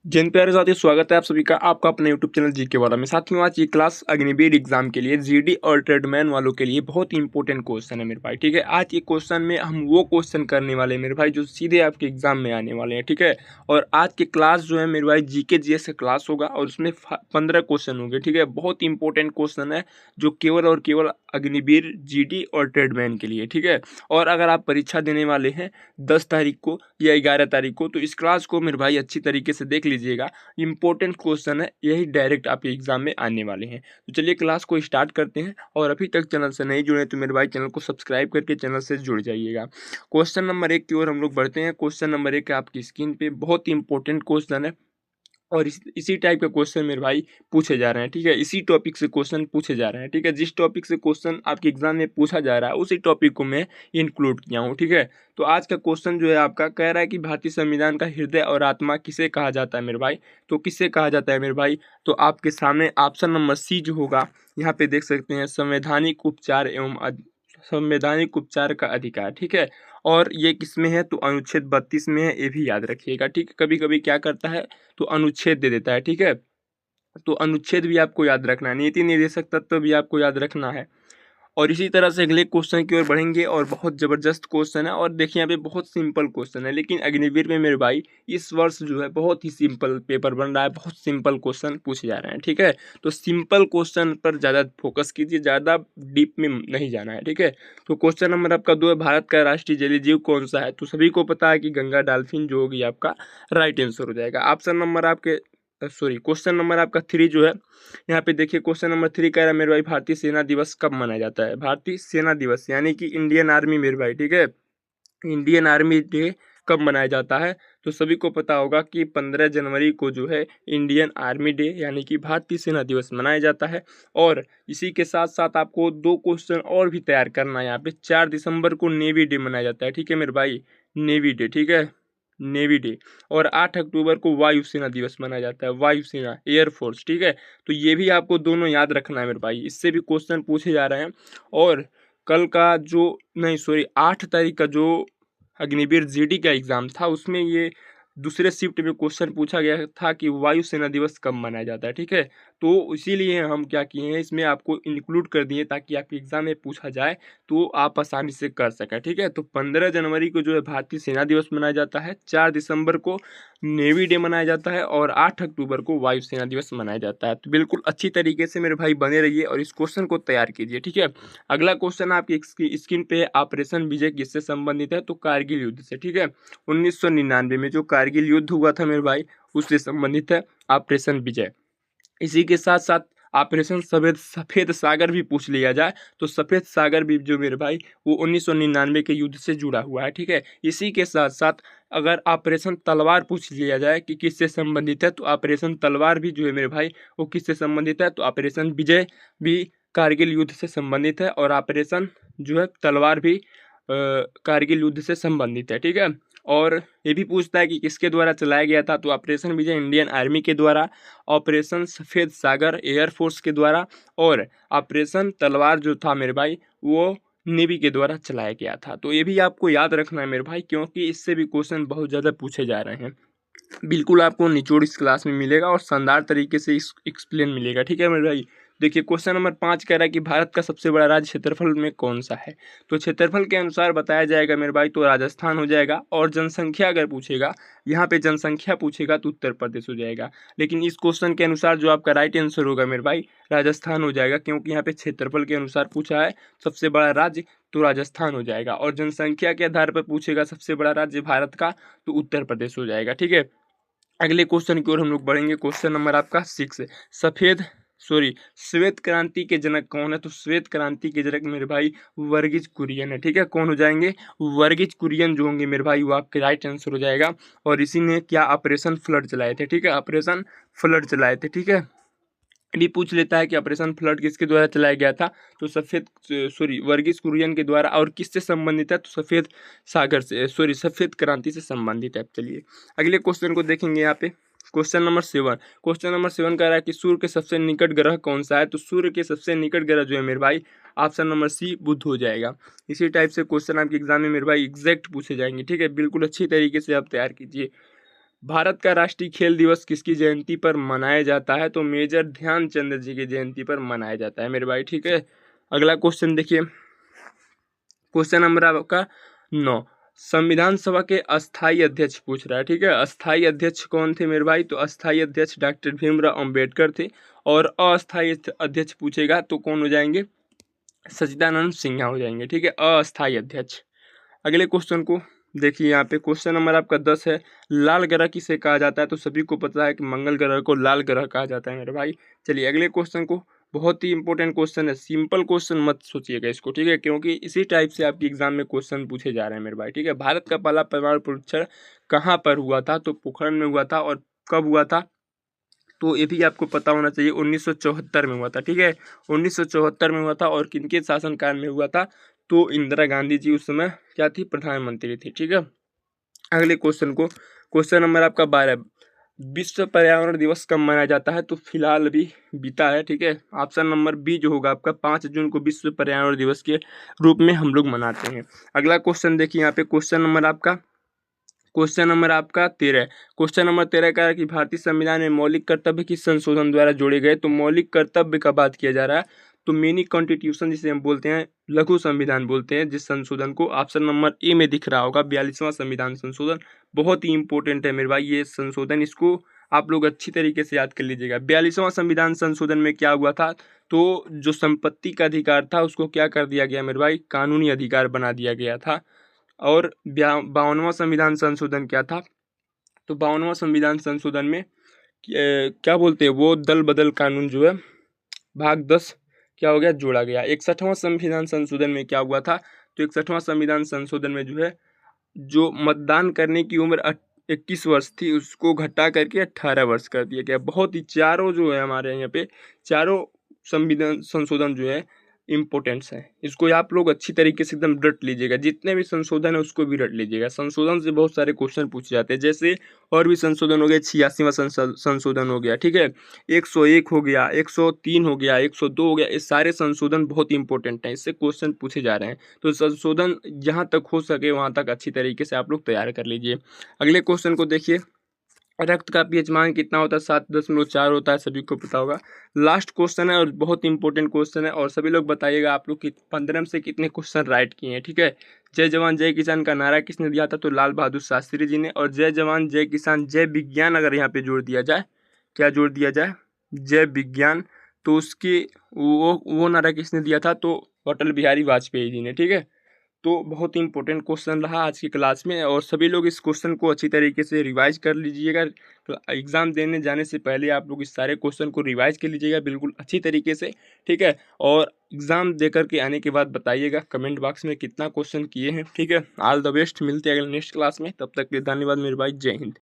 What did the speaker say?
जिन प्यारे साथियों, स्वागत है आप सभी का आपका अपने यूट्यूब चैनल जी के वाला में। साथियों, आज ये क्लास अग्निवीर एग्जाम के लिए जीडी और ट्रेडमैन वालों के लिए बहुत ही इंपॉर्टेंट क्वेश्चन है मेरे भाई। ठीक है, आज ये क्वेश्चन में हम वो क्वेश्चन करने वाले हैं मेरे भाई जो सीधे आपके एग्जाम में आने वाले हैं। ठीक है, और आज की क्लास जो है मेरे भाई जीके जीएस का क्लास होगा और उसमें 15 क्वेश्चन होंगे। ठीक है, बहुत ही इंपॉर्टेंट क्वेश्चन है जो केवल और केवल अग्निवीर, जीडी और ट्रेडमैन के लिए। ठीक है, और अगर आप परीक्षा देने वाले हैं 10 तारीख को या 11 तारीख को, तो इस क्लास को मेरे भाई अच्छी तरीके से देख लीजिएगा। इंपॉर्टेंट क्वेश्चन है, यही डायरेक्ट आपके एग्जाम में आने वाले हैं। तो चलिए क्लास को स्टार्ट करते हैं, और अभी तक चैनल से नहीं जुड़े तो मेरे भाई चैनल को सब्सक्राइब करके चैनल से जुड़ जाइएगा। क्वेश्चन नंबर 1 की ओर हम लोग बढ़ते हैं। क्वेश्चन नंबर 1 आपकी स्क्रीन पे बहुत ही इंपॉर्टेंट क्वेश्चन है, और इसी टाइप के क्वेश्चन मेरे भाई पूछे जा रहे हैं। ठीक है, इसी टॉपिक से क्वेश्चन पूछे जा रहे हैं। ठीक है, जिस टॉपिक से क्वेश्चन आपके एग्जाम में पूछा जा रहा है उसी टॉपिक को मैं इंक्लूड किया हूँ। ठीक है, तो आज का क्वेश्चन जो है आपका कह रहा है कि भारतीय संविधान का हृदय और आत्मा किसे कहा जाता है मेरे भाई। तो किसे कहा जाता है मेरे भाई, तो आपके सामने ऑप्शन नंबर सी जो होगा यहाँ पे देख सकते हैं, संवैधानिक उपचार एवं संवैधानिक उपचार का अधिकार। ठीक है, और ये किस में है, तो अनुच्छेद 32 में है, ये भी याद रखिएगा। ठीक है, कभी कभी क्या करता है तो अनुच्छेद दे देता है। ठीक है, तो अनुच्छेद भी आपको याद रखना है, नीति निर्देशक तत्व भी आपको याद रखना है। और इसी तरह से अगले क्वेश्चन की ओर बढ़ेंगे, और बहुत ज़बरदस्त क्वेश्चन है। और देखिए यहाँ पे बहुत सिंपल क्वेश्चन है, लेकिन अग्निवीर में मेरे भाई इस वर्ष जो है बहुत ही सिंपल पेपर बन रहा है, बहुत सिंपल क्वेश्चन पूछे जा रहे हैं। ठीक है, तो सिंपल क्वेश्चन पर ज़्यादा फोकस कीजिए, ज़्यादा डीप में नहीं जाना है। ठीक है, तो क्वेश्चन नंबर आपका 2 है, भारत का राष्ट्रीय जलीय जीव कौन सा है। तो सभी को पता है कि गंगा डॉल्फिन जो होगी आपका राइट आंसर हो जाएगा। ऑप्शन नंबर आपके क्वेश्चन नंबर आपका 3 जो है, यहाँ पे देखिए क्वेश्चन नंबर 3 कह रहा है मेरे भाई, भारतीय सेना दिवस कब मनाया जाता है। भारतीय सेना दिवस यानी कि इंडियन आर्मी मेरे भाई। ठीक है, इंडियन आर्मी डे कब मनाया जाता है, तो सभी को पता होगा कि 15 जनवरी को जो है इंडियन आर्मी डे यानी कि भारतीय सेना दिवस मनाया जाता है। और इसी के साथ साथ आपको 2 क्वेश्चन और भी तैयार करना है। यहाँ पे 4 दिसंबर को नेवी डे मनाया जाता है। ठीक है मेरे भाई, नेवी डे। ठीक है, नेवी डे। और 8 अक्टूबर को वायुसेना दिवस मनाया जाता है, वायुसेना एयरफोर्स। ठीक है, तो ये भी आपको दोनों याद रखना है मेरे भाई, इससे भी क्वेश्चन पूछे जा रहे हैं। और कल का जो नहीं सॉरी 8 तारीख का जो अग्निवीर जीडी का एग्ज़ाम था उसमें ये दूसरे शिफ्ट में क्वेश्चन पूछा गया था कि वायुसेना दिवस कब मनाया जाता है। ठीक है, तो इसीलिए हम क्या किए हैं, इसमें आपको इंक्लूड कर दिए ताकि आपके एग्ज़ाम में पूछा जाए तो आप आसानी से कर सकें। ठीक है, तो 15 जनवरी को जो है भारतीय सेना दिवस मनाया जाता है, 4 दिसंबर को नेवी डे मनाया जाता है, और 8 अक्टूबर को वायुसेना दिवस मनाया जाता है। तो बिल्कुल अच्छी तरीके से मेरे भाई बने रहिए और इस क्वेश्चन को तैयार कीजिए। ठीक है, अगला क्वेश्चन आपकी स्क्रीन पे है, ऑपरेशन विजय किससे संबंधित है, तो कारगिल युद्ध से। ठीक है, 1999 में जो कारगिल युद्ध हुआ था मेरे भाई उससे संबंधित है ऑपरेशन विजय। इसी के साथ साथ ऑपरेशन सफेद सफ़ेद सागर भी पूछ लिया जाए तो सफ़ेद सागर भी जो मेरे भाई वो 1999 के युद्ध से जुड़ा हुआ है। ठीक है, इसी के साथ साथ अगर ऑपरेशन तलवार पूछ लिया जाए कि किससे संबंधित है, तो ऑपरेशन तलवार भी जो है मेरे भाई वो किससे संबंधित है, तो ऑपरेशन विजय भी कारगिल युद्ध से संबंधित है, और ऑपरेशन जो है तलवार भी कारगिल युद्ध से संबंधित है। ठीक है, और ये भी पूछता है कि किसके द्वारा चलाया गया था, तो ऑपरेशन विजय इंडियन आर्मी के द्वारा, ऑपरेशन सफ़ेद सागर एयरफोर्स के द्वारा, और ऑपरेशन तलवार जो था मेरे भाई वो नेवी के द्वारा चलाया गया था। तो ये भी आपको याद रखना है मेरे भाई, क्योंकि इससे भी क्वेश्चन बहुत ज़्यादा पूछे जा रहे हैं। बिल्कुल आपको निचोड़ इस क्लास में मिलेगा और शानदार तरीके से इस एक्सप्लेन मिलेगा। ठीक है मेरे भाई, देखिए क्वेश्चन नंबर 5 कह रहा है कि भारत का सबसे बड़ा राज्य क्षेत्रफल में कौन सा है। तो क्षेत्रफल के अनुसार बताया जाएगा मेरे भाई तो राजस्थान हो जाएगा, और जनसंख्या अगर पूछेगा, यहाँ पे जनसंख्या पूछेगा तो उत्तर प्रदेश हो जाएगा। लेकिन इस क्वेश्चन के अनुसार जो आपका राइट आंसर होगा मेरे भाई राजस्थान हो जाएगा, क्योंकि यहाँ पे क्षेत्रफल के अनुसार पूछा है सबसे बड़ा राज्य, तो राजस्थान हो जाएगा। और जनसंख्या के आधार पर पूछेगा सबसे बड़ा राज्य भारत का, तो उत्तर प्रदेश हो जाएगा। ठीक है, अगले क्वेश्चन की ओर हम लोग बढ़ेंगे। क्वेश्चन नंबर आपका 6 है, श्वेत क्रांति के जनक कौन है, तो श्वेत क्रांति के जनक मेरे भाई वर्गीज कुरियन है। ठीक है, कौन हो जाएंगे, वर्गीज कुरियन जो होंगे मेरे भाई वो आपके राइट आंसर हो जाएगा। और इसी ने क्या ऑपरेशन फ्लड चलाए थे। ठीक है, ऑपरेशन फ्लड चलाए थे। ठीक है, भी पूछ लेता है कि ऑपरेशन फ्लड किसके द्वारा चलाया गया था, तो वर्गीज कुरियन के द्वारा, और किससे संबंधित है, तो सफ़ेद क्रांति से संबंधित है। चलिए अगले क्वेश्चन को देखेंगे यहाँ पे। क्वेश्चन नंबर 7 कह रहा है कि सूर्य के सबसे निकट ग्रह कौन सा है, तो सूर्य के सबसे निकट ग्रह जो है मेरे भाई ऑप्शन नंबर सी बुध हो जाएगा। इसी टाइप से क्वेश्चन आपके एग्जाम में मेरे भाई एग्जैक्ट पूछे जाएंगे। ठीक है, बिल्कुल अच्छी तरीके से आप तैयार कीजिए। भारत का राष्ट्रीय खेल दिवस किसकी जयंती पर मनाया जाता है? तो मेजर ध्यानचंद जी की जयंती पर मनाया जाता है मेरे भाई, ठीक है। अगला क्वेश्चन देखिए, क्वेश्चन नंबर आपका 9, संविधान सभा के अस्थाई अध्यक्ष पूछ रहा है, ठीक है। अस्थाई अध्यक्ष कौन थे मेरे भाई? तो अस्थाई अध्यक्ष डॉक्टर भीमराव अंबेडकर थे। और अस्थाई अध्यक्ष पूछेगा तो कौन हो जाएंगे? सच्चिदानंद सिन्हा हो जाएंगे, ठीक है, अस्थाई अध्यक्ष। अगले क्वेश्चन को देखिए, यहाँ पे क्वेश्चन नंबर आपका 10 है, लाल ग्रह किसे कहा जाता है? तो सभी को पता है कि मंगल ग्रह को लाल ग्रह कहा जाता है मेरे भाई। चलिए अगले क्वेश्चन को, बहुत ही इंपॉर्टेंट क्वेश्चन है, सिंपल क्वेश्चन मत सोचिएगा इसको, ठीक है, क्योंकि इसी टाइप से आपके एग्जाम में क्वेश्चन पूछे जा रहे हैं मेरे भाई, ठीक है। भारत का पहला परमाणु परीक्षण कहाँ पर हुआ था? तो पोखरण में हुआ था। और कब हुआ था? तो ये भी आपको पता होना चाहिए, 1974 में हुआ था, ठीक है। 1974 में हुआ था। और किनके शासनकाल में हुआ था? तो इंदिरा गांधी जी उस समय क्या थी? प्रधानमंत्री थी, ठीक है। अगले क्वेश्चन को, क्वेश्चन नंबर आपका 12, विश्व पर्यावरण दिवस कब मनाया जाता है? तो फिलहाल अभी बीता है, ठीक है। ऑप्शन नंबर बी जो होगा आपका, 5 जून को विश्व पर्यावरण दिवस के रूप में हम लोग मनाते हैं। अगला क्वेश्चन देखिए, यहाँ पे क्वेश्चन नंबर आपका 13, क्वेश्चन नंबर 13 का है कि भारतीय संविधान में मौलिक कर्तव्य किस संशोधन द्वारा जोड़े गए? तो मौलिक कर्तव्य का बात किया जा रहा है, तो मिनी कॉन्स्टिट्यूशन जिसे हम बोलते हैं, लघु संविधान बोलते हैं, जिस संशोधन को ऑप्शन नंबर ए में दिख रहा होगा, 42वां संविधान संशोधन, बहुत ही इंपॉर्टेंट है मेरे भाई ये संशोधन, इसको आप लोग अच्छी तरीके से याद कर लीजिएगा। 42वां संविधान संशोधन में क्या हुआ था? तो जो संपत्ति का अधिकार था उसको क्या कर दिया गया मेरे भाई? कानूनी अधिकार बना दिया गया था। और 52वां संविधान संशोधन क्या था? तो 52वां संविधान संशोधन में क्या बोलते हैं वो, दल बदल कानून जो है, भाग 10 क्या हो गया? जोड़ा गया। 61वां संविधान संशोधन में क्या हुआ था? तो 61वां संविधान संशोधन में जो है, जो मतदान करने की उम्र 21 वर्ष थी उसको घटा करके 18 वर्ष कर दिया गया। बहुत ही चारों जो है हमारे यहाँ पे, चारों संविधान संशोधन जो है इम्पोर्टेंट्स है, इसको आप लोग अच्छी तरीके से एकदम रट लीजिएगा, जितने भी संशोधन है उसको भी रट लीजिएगा। संशोधन से बहुत सारे क्वेश्चन पूछे जाते हैं, जैसे और भी संशोधन हो गया, 86वां संशोधन हो गया, ठीक है, 101 हो गया, 103 हो गया, 102 हो गया, ये सारे संशोधन बहुत इंपॉर्टेंट हैं, इससे क्वेश्चन पूछे जा रहे हैं। तो संशोधन जहाँ तक हो सके वहाँ तक अच्छी तरीके से आप लोग तैयार कर लीजिए। अगले क्वेश्चन को देखिए, रक्त का पीएच मान कितना होता है? 7.4 होता है, सभी को पता होगा। लास्ट क्वेश्चन है और बहुत इंपॉर्टेंट क्वेश्चन है, और सभी लोग बताइएगा आप लोग कि 15 में से कितने क्वेश्चन राइट किए हैं, ठीक है। जय जवान जय किसान का नारा किसने दिया था? तो लाल बहादुर शास्त्री जी ने। और जय जवान जय किसान जय विज्ञान अगर यहाँ पे जोड़ दिया जाए, क्या जोड़ दिया जाए? जय विज्ञान, तो उसकी वो नारा किसने दिया था? तो अटल बिहारी वाजपेयी जी ने, ठीक है। तो बहुत ही इंपॉर्टेंट क्वेश्चन रहा आज की क्लास में, और सभी लोग इस क्वेश्चन को अच्छी तरीके से रिवाइज कर लीजिएगा। तो एग्ज़ाम देने जाने से पहले आप लोग इस सारे क्वेश्चन को रिवाइज कर लीजिएगा बिल्कुल अच्छी तरीके से, ठीक है। और एग्ज़ाम दे करके आने के बाद बताइएगा कमेंट बॉक्स में कितना क्वेश्चन किए हैं, ठीक है। ऑल द बेस्ट, मिलते हैं अगले नेक्स्ट क्लास में, तब तक के लिए धन्यवाद मेरे भाई, जय हिंद।